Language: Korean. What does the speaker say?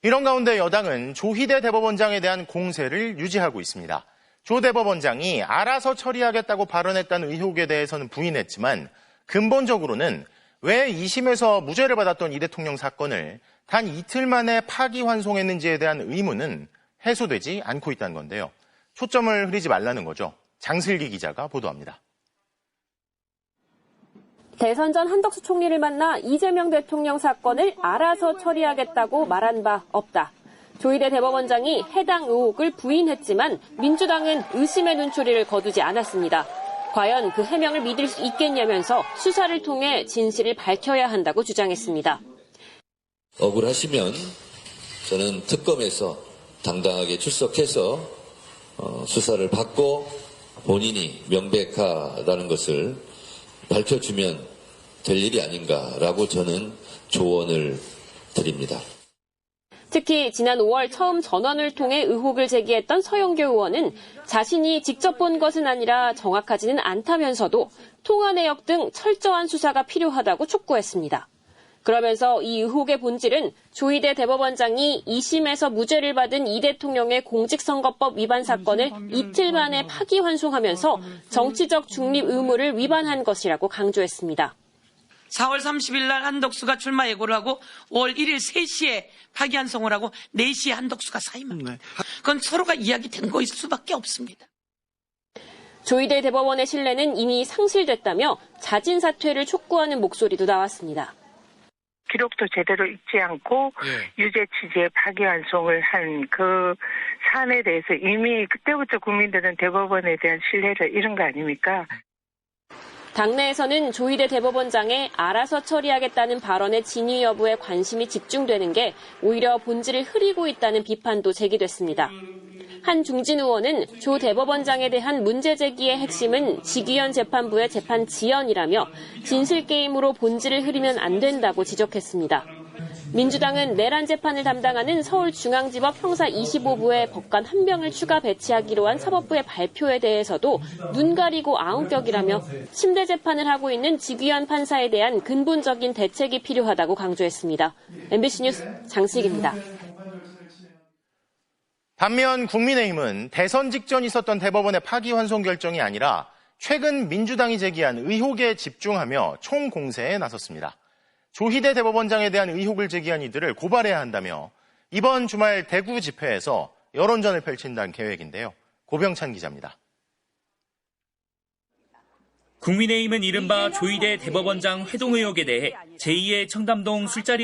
이런 가운데 여당은 조희대 대법원장에 대한 공세를 유지하고 있습니다. 조 대법원장이 알아서 처리하겠다고 발언했다는 의혹에 대해서는 부인했지만 근본적으로는 왜 2심에서 무죄를 받았던 이 대통령 사건을 단 이틀 만에 파기환송했는지에 대한 의문은 해소되지 않고 있다는 건데요. 초점을 흐리지 말라는 거죠. 장슬기 기자가 보도합니다. 대선 전 한덕수 총리를 만나 이재명 대통령 사건을 알아서 처리하겠다고 말한 바 없다. 조희대 대법원장이 해당 의혹을 부인했지만 민주당은 의심의 눈초리를 거두지 않았습니다. 과연 그 해명을 믿을 수 있겠냐면서 수사를 통해 진실을 밝혀야 한다고 주장했습니다. 억울하시면 저는 특검에서 당당하게 출석해서 수사를 받고 본인이 명백하다는 것을 밝혀주면 될 일이 아닌가라고 저는 조언을 드립니다. 특히 지난 5월 처음 전원을 통해 의혹을 제기했던 서영교 의원은 자신이 직접 본 것은 아니라 정확하지는 않다면서도 통화 내역 등 철저한 수사가 필요하다고 촉구했습니다. 그러면서 이 의혹의 본질은 조희대 대법원장이 2심에서 무죄를 받은 이 대통령의 공직선거법 위반 사건을 이틀 만에 파기환송하면서 정치적 중립 의무를 위반한 것이라고 강조했습니다. 4월 30일 날 한덕수가 출마 예고를 하고 5월 1일 3시에 파기환송을 하고 4시에 한덕수가 사임합니다. 그건 서로가 이야기된 거일 수밖에 없습니다. 조희대 대법원의 신뢰는 이미 상실됐다며 자진 사퇴를 촉구하는 목소리도 나왔습니다. 기록도 제대로 읽지 않고 유죄 취지의 파기환송을 한 그 사안에 대해서 이미 그때부터 국민들은 대법원에 대한 신뢰를 잃은 거 아닙니까? 당내에서는 조희대 대법원장의 알아서 처리하겠다는 발언의 진위 여부에 관심이 집중되는 게 오히려 본질을 흐리고 있다는 비판도 제기됐습니다. 한 중진 의원은 조 대법원장에 대한 문제 제기의 핵심은 직위원 재판부의 재판 지연이라며 진실 게임으로 본질을 흐리면 안 된다고 지적했습니다. 민주당은 내란 재판을 담당하는 서울중앙지법 형사 25부에 법관 1명을 추가 배치하기로 한 사법부의 발표에 대해서도 눈 가리고 아웅격이라며 침대 재판을 하고 있는 직위원 판사에 대한 근본적인 대책이 필요하다고 강조했습니다. MBC 뉴스 장슬기입니다. 반면 국민의힘은 대선 직전 있었던 대법원의 파기환송 결정이 아니라 최근 민주당이 제기한 의혹에 집중하며 총공세에 나섰습니다. 조희대 대법원장에 대한 의혹을 제기한 이들을 고발해야 한다며 이번 주말 대구 집회에서 여론전을 펼친다는 계획인데요. 고병찬 기자입니다. 국민의힘은 이른바 조희대 대법원장 회동 의혹에 대해 제2의 청담동 술자리